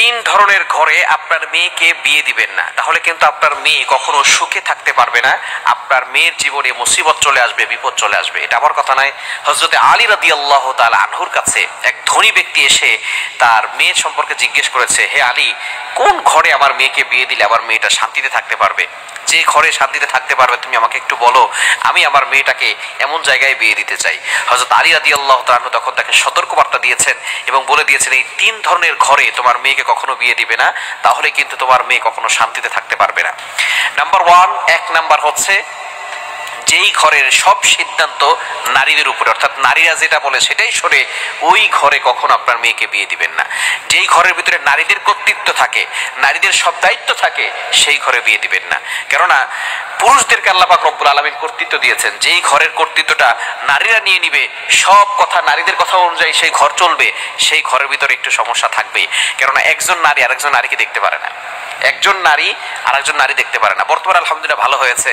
তিন ধরনের ঘরে আপনার মেয়েকে বিয়ে দিবেন না, তাহলে কিন্তু আপনার মেয়ে কখনো সুখে থাকতে পারবে না। আপনার মেয়ের জীবনে মুসিবত চলে আসবে, বিপদ চলে আসবে। এটা আমার কথা নয়। হযরতে আলী রাদিয়াল্লাহু তাআলা আনহুর কাছে এক ধনী ব্যক্তি এসে তার মেয়ের সম্পর্কে জিজ্ঞেস করেছে, হে আলী, কোন ঘরে আমার মেয়েকে বিয়ে দিলে আমার মেয়েটা শান্তিতে থাকতে পারবে? যে ঘরে শান্তিতে থাকতে পারবে তুমি আমাকে একটু বলো, আমি আমার মেয়েটাকে এমন জায়গায় বিয়ে দিতে চাই। হযরত আলী রাদিয়াল্লাহু তাআলা আনহু তখন তাকে সতর্কবার্তা দিয়েছেন এবং বলে দিয়েছেন, এই তিন ধরনের ঘরে তোমার মেয়েকে কখনো বিয়ে দিবে না, তাহলে কিন্তু তোমার মেয়ে কখনো শান্তিতে থাকতে পারবে না। নাম্বার ওয়ান, এক নাম্বার হচ্ছে যেই ঘরের সব সিদ্ধান্ত নারীদের উপরে, অর্থাৎ নারীরা যেটা বলে সেটাই শোনে, ওই ঘরে কখনো আপনার মেয়েকে বিয়ে দিবেন না। যেই ঘরের ভিতরে নারীদের কর্তৃত্ব থাকে, নারীদের সব দায়িত্ব থাকে, সেই ঘরে বিয়ে দিবেন না। কেননা পুরুষদেরকে আল্লাহ পাক রব্বুল আলামিন কর্তৃত্ব দিয়েছেন। যেই ঘরের কর্তৃত্বটা নারীরা নিয়ে নিবে, সব কথা নারীদের কথা অনুযায়ী সেই ঘর চলবে, সেই ঘরের ভিতরে একটু সমস্যা থাকবে। কেননা একজন নারী আরেকজন নারীকে দেখতে পারে না, একজন নারী আরেকজন নারী দেখতে পারে না। বর্তমানে আলহামদুলিল্লাহ ভালো হয়েছে।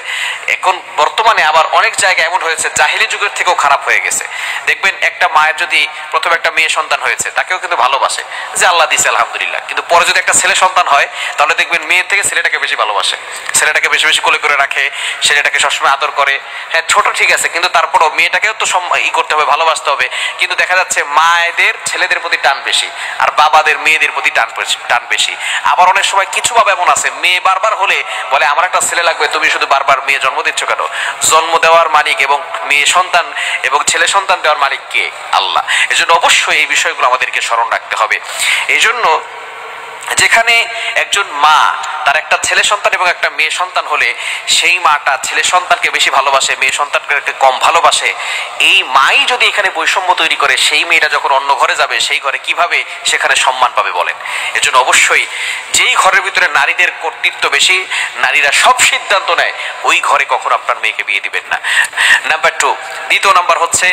এখন বর্তমানে আবার অনেক জায়গায় এমন হয়েছে, জাহিলি যুগের থেকেও খারাপ হয়ে গেছে। দেখবেন একটা মায়ের যদি প্রথমে একটা মেয়ে সন্তান হয়েছে, তাকেও কিন্তু ভালোবাসে যে আল্লাহ দিছে আলহামদুলিল্লাহ, কিন্তু পরে যদি একটা ছেলে সন্তান হয়, তাহলে দেখবেন মেয়ের থেকে ছেলেটাকে বেশি ভালোবাসে, ছেলেটাকে বেশি বেশি কোলে করে রাখে, ছেলেটাকে সবসময় আদর করে। হ্যাঁ, ছোট ঠিক আছে, কিন্তু তারপরও মেয়েটাকেও তো করতে হবে, ভালোবাসতে হবে। কিন্তু দেখা যাচ্ছে মায়েদের ছেলেদের প্রতি টান বেশি, আর বাবাদের মেয়েদের প্রতি টান বেশি। আবার অনেক সময় কিছু বাবা এমন আছে, মেয়ে বারবার হলে বলে আমার একটা ছেলে লাগবে, তুমি শুধু বারবার মেয়ে জন্ম দিচ্ছ কেন? জন্ম দেওয়ার মালিক এবং মেয়ে সন্তান এবং ছেলে সন্তান দেওয়ার মালিক কে? আল্লাহ। এজন্য অবশ্যই এই বিষয়গুলো আমাদেরকে স্মরণ রাখতে হবে। এই জন্য যেখানে একজন মা তার একটা ছেলে সন্তান এবং একটা মেয়ে সন্তান হলে সেই মাটা ছেলে সন্তানকে বেশি ভালোবাসে, মেয়ে সন্তানকে কম ভালোবাসে, এই মাই যদি এখানে বৈষম্য তৈরি করে, সেই মেয়েটা যখন অন্য ঘরে যাবে, সেই ঘরে কিভাবে সেখানে সম্মান পাবে বলেন? এজন্য অবশ্যই যেই ঘরের ভিতরে নারীদের কর্তৃত্ব বেশি, নারীরা সব সিদ্ধান্ত নেয়, ওই ঘরে কখনো আপনার মেয়েকে বিয়ে দিবেন না। নাম্বার টু, দ্বিতীয় নাম্বার হচ্ছে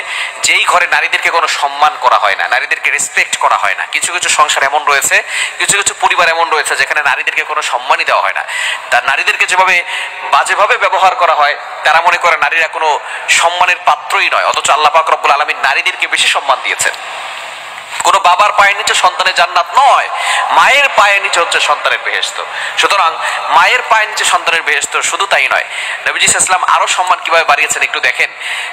যেই ঘরে নারীদেরকে কোনো সম্মান করা হয় না, নারীদেরকে রেসপেক্ট করা হয় না। কিছু কিছু সংসার এমন রয়েছে, কিছু কিছু পরিবার এমন রয়েছে যেখানে নারীদেরকে কোনো সম্মানই দেওয়া হয় না। তার নারীদেরকে যেভাবে বাজেভাবে ব্যবহার করা হয়, তারা মনে করে নারীরা কোনো সম্মানের পাত্রই নয়। অথচ আল্লাহ পাক রব্বুল আলামিন নারীদেরকে বেশি সম্মান দিয়েছেন। কোনো বাবার পায়ের নিচে সন্তানের জান্নাত নয়, মায়ের পায়ের নিচে হচ্ছে সন্তানের বেহেশত। সুতরাং মায়ের পায়ের নিচে সন্তানের বেহেশত। শুধু তাই নয়, নবীজি সাল্লাল্লাহু আলাইহি ওয়াসাল্লাম আরো সম্মান কিভাবে বাড়িয়েছেন একটু দেখেন।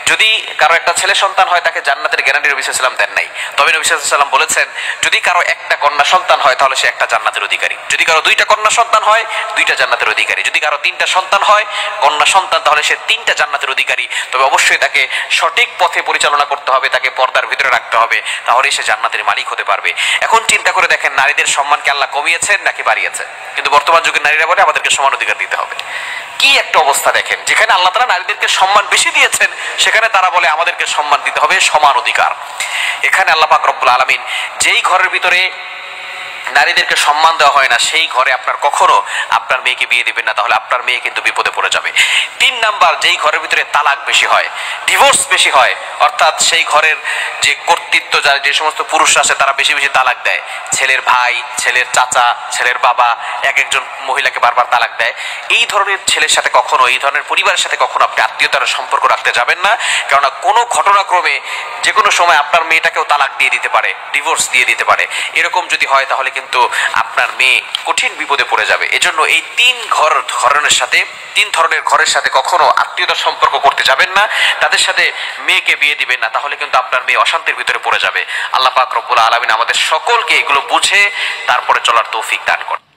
যদি কারো একটা ছেলে সন্তান হয়, তাকে জান্নাতের গ্যারান্টি নবী সাল্লাল্লাহু আলাইহি ওয়াসাল্লাম দেন নাই। তবে নবী সাল্লাল্লাহু আলাইহি ওয়াসাল্লাম বলেছেন, যদি কারো একটা কন্যা সন্তান হয়, তাহলে সে একটা জান্নাতের অধিকারী। যদি কারো দুইটা কন্যা সন্তান হয়, দুইটা জান্নাতের অধিকারী। যদি কারো তিনটা সন্তান হয়, কন্যা সন্তান, তাহলে সে তিনটা জান্নাতের অধিকারী। তবে অবশ্যই তাকে সঠিক পথে পরিচালনা করতে হবে, তাকে পর্দার ভিতরে রাখতে হবে, তাহলেই সে জান্নাতের মালিক হতে পারবে। এখন চিন্তা করে দেখেন, নারীদের সম্মানকে আল্লাহ কমিয়েছেন নাকি বাড়িয়েছেন? কিন্তু বর্তমান যুগের নারীরা বলে আমাদেরকে সমান অধিকার দিতে হবে। কি একটা অবস্থা দেখেন, যেখানে আল্লাহ তাআলা নারীদেরকে সম্মান বেশি দিয়েছেন, সেখানে তারা বলে আমাদেরকে সম্মান দিতে হবে, সমান অধিকার। এখানে আল্লাহ পাক রব্বুল আলামিন যেই ঘরের ভিতরে নারীদেরকে সম্মান দেওয়া হয় না, সেই ঘরে আপনার কখনো আপনার মেয়েকে বিয়ে দিবেন না, তাহলে আপনার মেয়ে কিন্তু বিপদে পড়ে যাবে। তিন নাম্বার, যেই ঘরের ভিতরে তালাক বেশি হয়, ডিভোর্স বেশি হয়, অর্থাৎ সেই ঘরের যে কর্তৃত্ব, যে সমস্ত পুরুষরা আছে তারা বেশি বেশি তালাক দেয়, ছেলের ভাই, ছেলের চাচা, ছেলের বাবা এক একজন মহিলাকে বারবার তালাক দেয়, এই ধরনের ছেলের সাথে কখনো, এই ধরনের পরিবারের সাথে কখনো আপনি আত্মীয়তার সম্পর্ক রাখতে যাবেন না। কেননা কোনো ঘটনাক্রমে যে কোনো সময় আপনার মেয়েটাকেও তালাক দিয়ে দিতে পারে, ডিভোর্স দিয়ে দিতে পারে। এরকম যদি হয়, তাহলে কিন্তু আপনার মেয়ে কঠিন বিপদে পড়ে যাবে। এজন্য এই তিন ধরনের ঘরের সাথে কখনো আত্মীয়তার সম্পর্ক করতে যাবেন না, তাদের সাথে মেয়েকে বিয়ে দিবেন না, তাহলে কিন্তু আপনার মেয়ে অশান্তির ভিতরে পড়ে যাবে। আল্লাহ পাক রব্বুল আলামিন আমাদের সকলকে এগুলো বুঝে তারপরে চলার তৌফিক দান করেন।